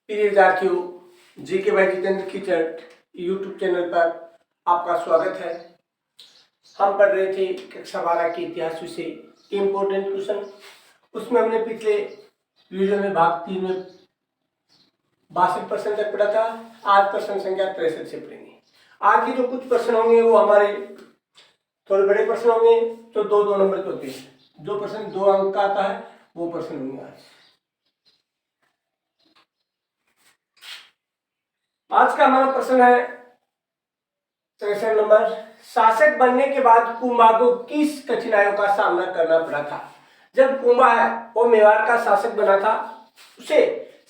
प्रिय विद्यार्थियों, GK by Jitendra कीचड़ यूट्यूब चैनल पर आपका स्वागत है। हम पढ़ रहे थे कक्षा 12 के इतिहास विषय इम्पोर्टेंट क्वेश्चन। उसमें हमने पिछले वीडियो में भाग 3 में 62% तक पढ़ा था। आज प्रश्न संख्या 63 से पढ़ेंगे। आज के जो कुछ प्रश्न होंगे वो हमारे थोड़े बड़े प्रश्न होंगे, तो दो नंबर के होते हैं। जो प्रश्न 2 अंक का आता है वो प्रश्न होंगे आज का हमारा प्रश्न है 63 नंबर। शासक बनने के बाद कुंभा को किस कठिनाइयों का सामना करना पड़ा था? जब कुंभा है वो मेवाड़ का शासक बना था, उसे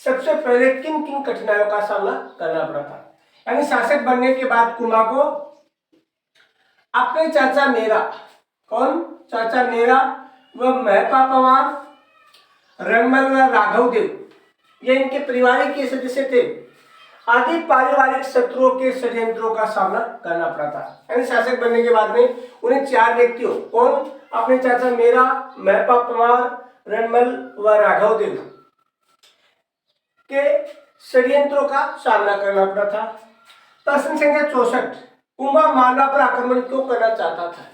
सबसे पहले किन किन कठिनाइयों का सामना करना पड़ा था? यानी शासक बनने के बाद कुंभा को अपने चाचा मेरा, कौन चाचा मेरा, वह महपा पवार, रणमल व राघव देव, ये इनके परिवार के सदस्य थे, आदि पारिवारिक शत्रुओं के षड्यंत्रों का सामना करना पड़ा था। यानी शासक बनने के बाद में उन्हें 4 व्यक्तियों, कौन, अपने चाचा मेरा, महपा पवार, रणमल व राघव देव के षड्यंत्रों का सामना करना पड़ा था। प्रश्न संख्या 64, कुंभा मालवा पर आक्रमण क्यों करना चाहता था?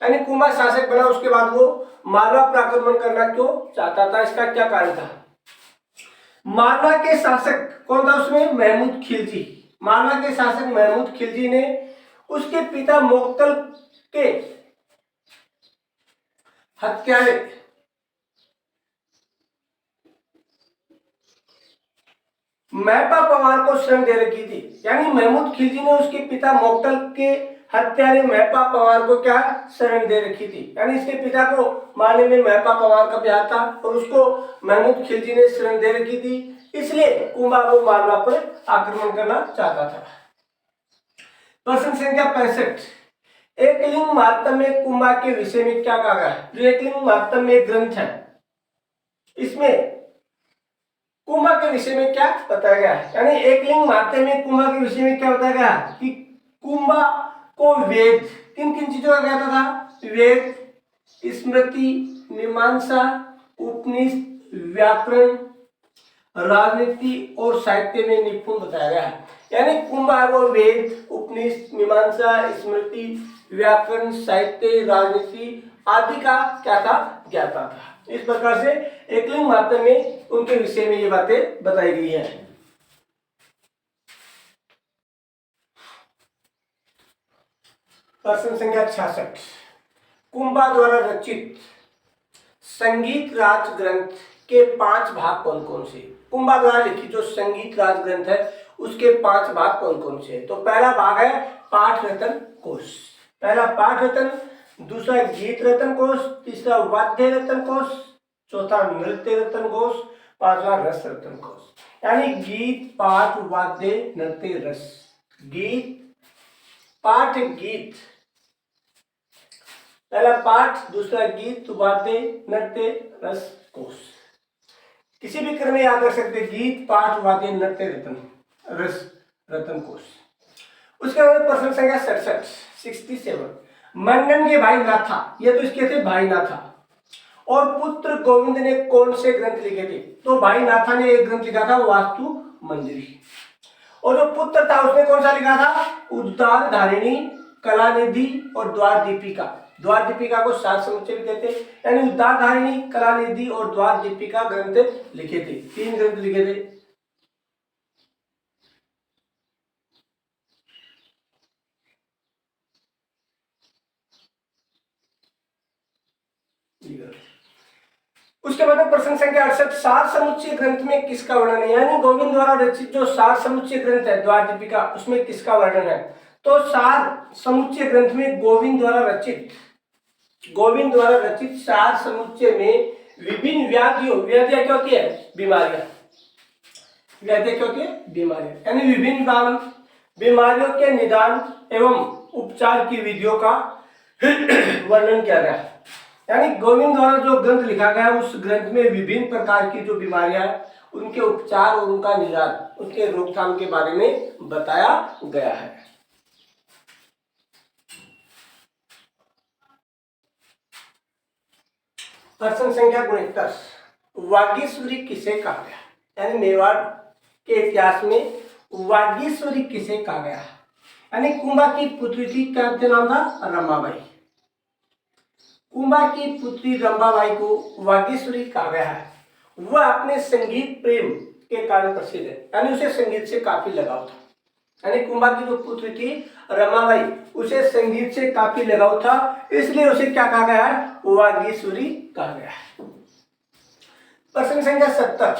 यानी कुंभा शासक बना, उसके बाद वो मालवा पर आक्रमण करना क्यों चाहता था? इसका क्या कारण था? मालवा के शासक कौन था उसमें? महमूद खिलजी। मालवा के शासक महमूद खिलजी ने उसके पिता मोक्तल के हत्यारे महपा पवार को शरण दे रखी थी। यानी महमूद खिलजी ने उसके पिता मोक्तल के हत्यारे महपा पवार को क्या शरण दे रखी थी। यानी इसके पिता को मारने में महपा पवार का ब्याह था और उसको महमूद खिलजी ने शरण दे रखी थी, इसलिए कुंभा को मालवा पर आक्रमण करना चाहता था। प्रश्न संख्या 65, एकलिंग महात्म्य कुंभा के विषय में क्या कहा गया है? जो एकलिंग महात्म्य ग्रंथ है, इसमें कुंभा के विषय में क्या बताया गया है? यानी एकलिंग महात्म्य कुंभा के विषय में क्या बताया गया कि कुंभा को वेद, किन किन चीजों का ज्ञात था? वेद, स्मृति, मीमांसा, उपनिषद, व्याकरण, राजनीति और साहित्य में निपुण बताया गया है। यानी कुंभा वो वेद, उपनिषद, मीमांसा, स्मृति, व्याकरण, साहित्य, राजनीति आदि का क्या था? ज्ञाता था। इस प्रकार से एकलिंग महात्म्य में उनके विषय में ये बातें बताई गई है। प्रश्न संख्या 66, कुंभा द्वारा रचित संगीत राज ग्रंथ के 5 भाग कौन कौन से? कुंभा द्वारा लिखित जो संगीत राज ग्रंथ है उसके 5 भाग कौन कौन से? तो पहला भाग है पाठ रतन कोश। पहला पाठ रतन, दूसरा गीत रतन कोश, तीसरा वाद्य रतन कोश, चौथा नृत्य रतन कोश, पांचवा रस रतन कोश। यानी गीत, पाठ, वाद्य, नृत्य, रस। गीत, पाठ, गीत, पहला पाठ, दूसरा गीत, वाद्य, नृत्य, रस, कोश। किसी भी क्रम में याद रख सकते, गीत, पाठ, वाद्य, नृत्य, रतन, रस, रतन, कोश। उसके बाद प्रश्न संख्या 67, मंडन के भाई नाथा, ये तो इसके थे भाई नाथा, और पुत्र गोविंद ने कौन से ग्रंथ लिखे थे? तो भाई नाथा ने एक ग्रंथ लिखा था वास्तु मंजरी, और जो पुत्र था उसने कौन सा लिखा था? उद्दार धारिणी, कलानिधि और द्वार दीपिका। द्वार दीपिका को सात समुच्चय भी कहते हैं। यानी उद्दार धारिणी, कलानिधि और द्वार दीपिका ग्रंथ लिखे थे, 3 ग्रंथ लिखे थे। उसके बाद प्रश्न संख्या 68, सार समुच्चय ग्रंथ में किसका वर्णन है? यानी गोविंद द्वारा रचित जो सार समुच्चय ग्रंथ है द्वार दीपिका, उसमें किसका वर्णन है? तो सार समुच्चय ग्रंथ में गोविंद द्वारा रचित सार समुच्चय में विभिन्न व्याधियों, व्याधियां क्या होती है? बीमारियां। व्याधियां क्या होती है? बीमारियां। यानी विभिन्न बीमारियों के निदान एवं उपचार की विधियों का वर्णन किया गया है। यानी गोविंद द्वारा जो ग्रंथ लिखा गया है उस ग्रंथ में विभिन्न प्रकार की जो बीमारियां हैं उनके उपचार और उनका निदान, उनके रोकथाम के बारे में बताया गया है। प्रश्न संख्या 69, वागीश्वरी किसे कहा गया? यानी मेवाड़ के इतिहास में वागीश्वरी किसे कहा गया? यानी कुंभा की पुत्री थी, क्या नाम था? रमाबाई। कुंभा की पुत्री रंभाबाई को वागीश्वरी कहा गया है। वह अपने संगीत प्रेम के कारण प्रसिद्ध है, यानी उसे संगीत से काफी लगाव था। यानी कुंभा की जो पुत्री थी रमाबाई, उसे संगीत से काफी लगाव था, इसलिए उसे क्या कहा गया है? वागीश्वरी कहा गया है। प्रश्न संख्या 70,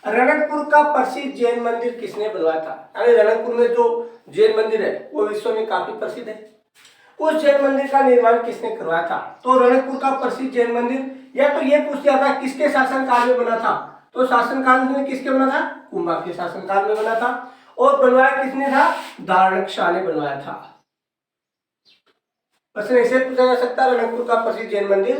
रणकपुर का प्रसिद्ध जैन मंदिर किसने बनवाया था? यानी रणकपुर में जो जैन मंदिर है वो विश्व में काफी प्रसिद्ध है, उस जैन मंदिर का निर्माण किसने करवाया था? तो रणकपुर का प्रसिद्ध जैन मंदिर, या तो ये पूछ लिया था किसके शासनकाल में बना था, तो शासनकाल में किसके बना था? कुंभा के शासनकाल में बना था। और बनवाया किसने था? धारणकशाह ने बनवाया था। प्रश्न ऐसे पूछा जा सकता है, रणकपुर का प्रसिद्ध जैन मंदिर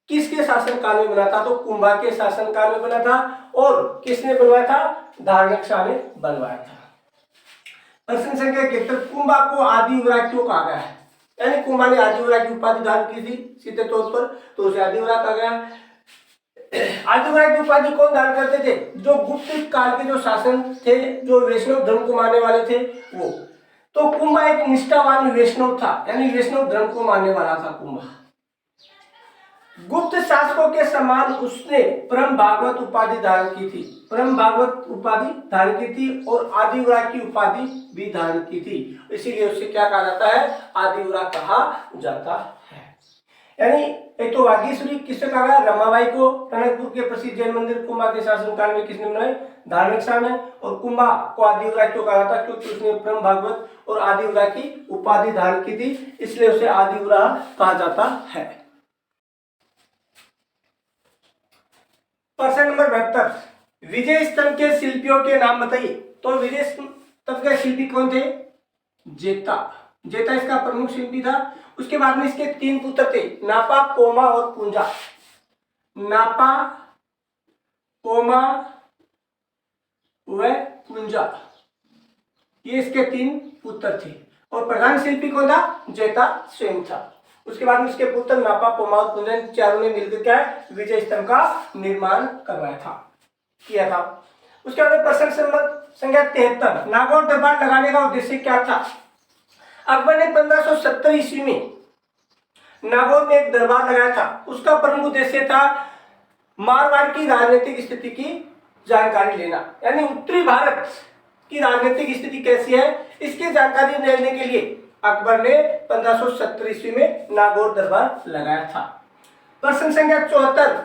किसके शासनकाल में बना था? तो कुंभा के शासनकाल में बना था। और किसने बनवाया था? धारणकशाह ने बनवाया था। प्रश्न संख्या 71, कुंभा को आदि युवराज क्यों कहा गया है? यानी कुंभा ने आदि युवराज की उपाधि धारण की थी सीधे तौर पर, तो उसे आदि युवराज कहा गया। आदि युवराज की उपाधि कौन धारण करते थे? जो गुप्त काल के जो शासन थे, जो वैष्णव धर्म को मानने वाले थे वो। तो कुंभा एक निष्ठावान वैष्णव था, यानी वैष्णव धर्म को मानने वाला था कुंभा। गुप्त शासकों के समान उसने परम भागवत उपाधि धारण की थी, परम भागवत उपाधि धारण की थी, और आदिवरा की उपाधि भी धारण की थी, इसीलिए उसे क्या कहा जाता है? आदिवरा कहा जाता है। यानी एक तो वागीश्वरी किससे कहा गया? रमाबाई को। रणकपुर के प्रसिद्ध जैन मंदिर कुंभा के शासनकाल में किसने बनाए? धारणकशाह ने। और कुंभा को आदिवरा क्यों कहा जाता? क्योंकि उसने परम भागवत और आदिवरा की उपाधि धारण की थी, इसलिए उसे आदिवरा कहा जाता है। प्रश्न नंबर 72, विजय स्तंभ के शिल्पियों के नाम बताइए। तो विजय स्तंभ के शिल्पी कौन थे? जेता। जेता इसका प्रमुख शिल्पी था। उसके बाद में इसके 3 पुत्र थे, नापा, पोमा और पूंजा। नापा, पोमा व पूंजा, ये इसके 3 पुत्र थे। और प्रधान शिल्पी कौन था? जेता स्वयं था। उसके बाद में उसके पुत्र नापा, पोमा और पूंजा, चारों ने मिलकर क्या है? विजय स्तंभ का निर्माण करवाया था, किया था। उसके बाद प्रश्न संख्या 73, नागौर दरबार लगाने का उद्देश्य क्या था? अकबर ने 1570 ईस्वी में नागौर में एक दरबार लगाया था। उसका प्रमुख उद्देश्य था मारवाड़ की राजनीतिक स्थिति की जानकारी लेना, यानी उत्तरी भारत की राजनीतिक स्थिति कैसी है इसकी जानकारी लेने के लिए अकबर ने 1570 ईस्वी में नागौर दरबार लगाया था। प्रश्न संख्या 74,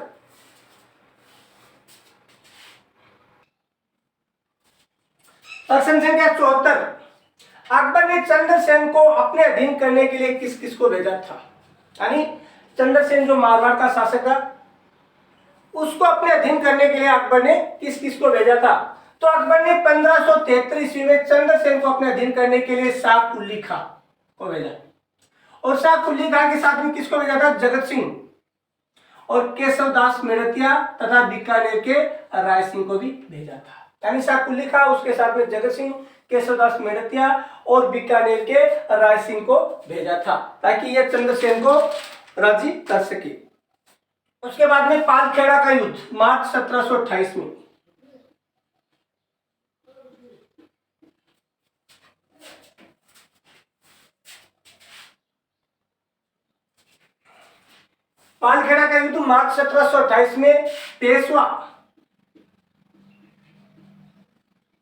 प्रश्न संख्या 74, अकबर ने चंद्रसेन को अपने अधीन करने के लिए किस किस को भेजा था? यानी चंद्रसेन जो मारवाड़ का शासक था, उसको अपने अधीन करने के लिए अकबर ने किस किस को भेजा था? तो अकबर ने 1573 ईस्वी में चंद्रसेन को अपने अधीन करने के लिए शाह कुली खां को भेजा। और शाह कुली खां के साथ में किसको भेजा था? जगत सिंह और केशवदास मेड़तिया तथा बीकानेर के राय सिंह को भी भेजा था। यानी शाह कुली खां, उसके साथ में जगत सिंह, केशवदास मेड़तिया और बीकानेर के राय सिंह को भेजा था, ताकि ये चंद्रसेन को राजी कर सके। उसके बाद में पालखेड़ा का युद्ध मार्च 1728 में। पालखेड़ा का युद्ध मार्च 1728 में पेशवा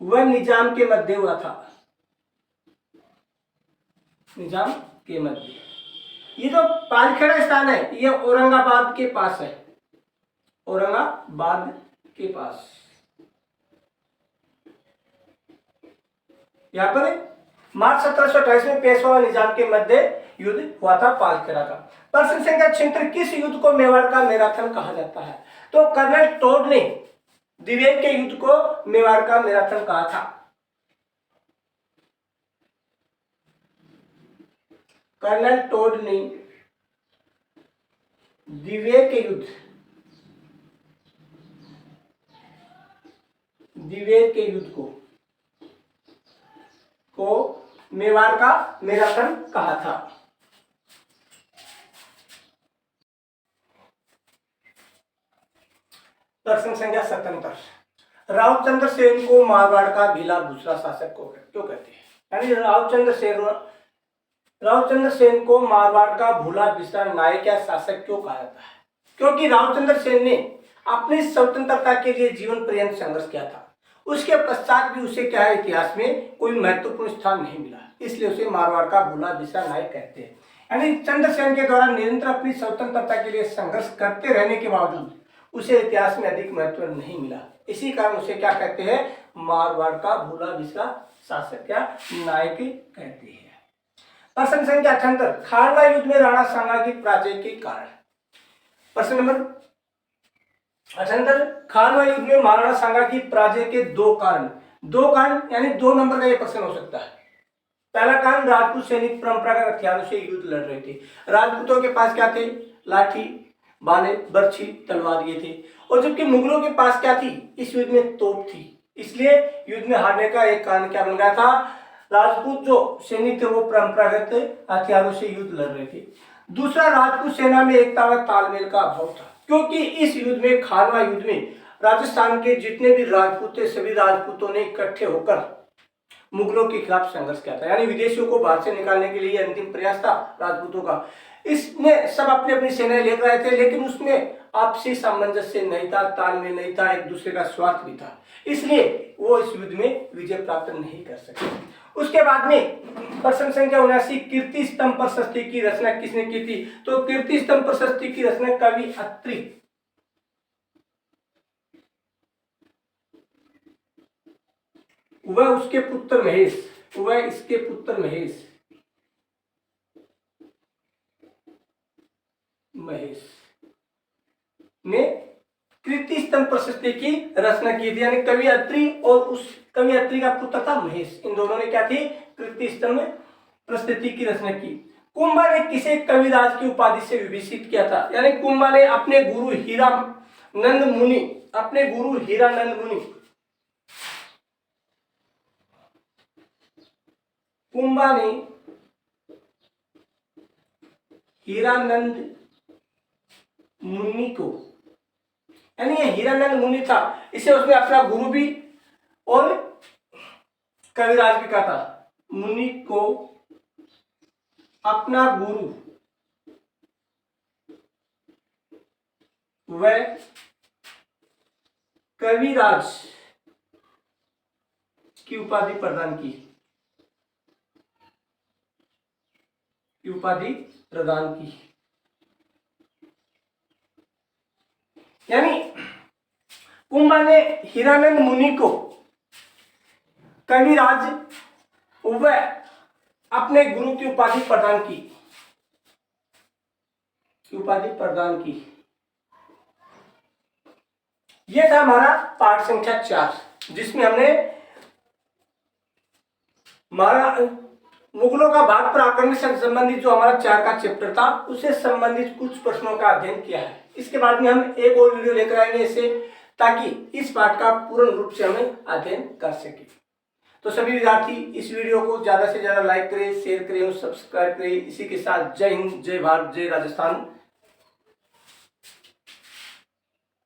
व निजाम के मध्य हुआ था। निजाम के मध्य। ये जो पालखेड़ा स्थान है ये औरंगाबाद के पास है, औरंगाबाद के पास। यहां पर मार्च 1728 में पेशवा व निजाम के मध्य युद्ध हुआ था पालखेड़ा का। प्रश्न संख्या 76, किस युद्ध को मेवाड़ का मैराथन कहा जाता है? तो कर्नल टोड ने दिवेर के युद्ध को मेवाड़ का मैराथन कहा था। कर्नल टोड ने दिवेर के युद्ध, दिवेर के युद्ध को मेवाड़ का मैराथन कहा था। प्रश्न संख्या 77, रावचंद्र सेन को मारवाड़ का भीला दूसरा शासक क्यों कहते हैं? यानी रावचंद्र सेन को मारवाड़ का भूला बिसरा नायक या शासक क्यों कहा जाता है? क्योंकि रावचंद्र सेन ने अपनी स्वतंत्रता के लिए जीवन पर्यंत संघर्ष किया था। उसके पश्चात भी उसे क्या है, इतिहास में कोई महत्वपूर्ण स्थान नहीं मिला, इसलिए उसे मारवाड़ का भूला बिसरा नायक कहते हैं। यानी चंद्रसेन के द्वारा निरंतर अपनी स्वतंत्रता के लिए संघर्ष करते रहने के बावजूद उसे इतिहास में अधिक महत्व नहीं मिला, इसी कारण उसे क्या कहते हैं, मारवाड़ का भूला बिसरा शासक या नायक कहते हैं। प्रश्न संख्या 78, खानवा युद्ध में राणा सांगा की पराजय के कारण। प्रश्न नंबर 78, खानवा युद्ध में महाराणा सांगा की पराजय के दो कारण यानी 2 नंबर का यह प्रश्न हो सकता है। पहला कारण, राजपूत सैनिक परंपरागत हथियारों से युद्ध लड़ रहे थे। राजपूतों के पास क्या थे, लाठी, भाले, बर्छी, तलवार ये थे, और जबकि मुगलों के पास क्या थी, इस युद्ध में तोप थी। इसलिए युद्ध में हारने का एक कारण क्या बन गया था, राजपूत जो सैनिक थे वो परंपरागत हथियारों से युद्ध लड़ रहे थे। दूसरा, राजपूत सेना में एकता व तालमेल का अभाव था, क्योंकि इस युद्ध में, खानवा युद्ध में, राजस्थान के जितने भी राजपूत थे सभी राजपूतों ने इकट्ठे होकर मुगलों के खिलाफ संघर्ष किया था। यानी विदेशियों को भारत से निकालने के लिए अंतिम प्रयास था राजपूतों का। इसमें सब अपनी अपनी सेनाएं लेकर आए थे, लेकिन उसमें आपसी सामंजस्य नहीं था, तालमेल नहीं था, एक दूसरे का स्वार्थ भी था, इसलिए वो इस युद्ध में विजय प्राप्त नहीं कर सके। उसके बाद में प्रश्न संख्या 79, कीर्ति स्तंभ प्रशस्ति की रचना किसने की थी? तो कीर्ति स्तंभ प्रशस्ति की रचना कवि अत्रि वह उसके पुत्र महेश ने कीर्ति स्तंभ प्रशस्ति की रचना की थी। यानी कवि अत्रि और उस कवि अत्रि का पुत्र था महेश, इन दोनों ने क्या थी, कीर्ति स्तंभ प्रशस्ति की रचना की। कुंभा ने किसे कविराज की उपाधि से विभूषित किया था? यानी कुंभा ने अपने गुरु हीरानंद मुनि कुंभा ने हीरानंद मुनि को, यानी ये हीरानंद मुनि था, इसे उसने अपना गुरु भी और कविराज भी कहा था। मुनि को अपना गुरु व कविराज की उपाधि प्रदान की। यानी कुंभा ने हीरानंद मुनि को कविराज व अपने गुरु की उपाधि प्रदान की। यह था हमारा पाठ संख्या 4, जिसमें हमने मुगलों का भारत पर आक्रमण से संबंधित जो हमारा 4 का चैप्टर था उससे संबंधित कुछ प्रश्नों का अध्ययन किया है। इसके बाद में हम एक और वीडियो लेकर आएंगे इससे, ताकि इस पाठ का पूर्ण रूप से हमें अध्ययन कर सके। तो सभी विद्यार्थी इस वीडियो को ज्यादा से ज्यादा लाइक करें, शेयर करें और सब्सक्राइब करें। इसी के साथ जय हिंद, जय भारत, जय राजस्थान।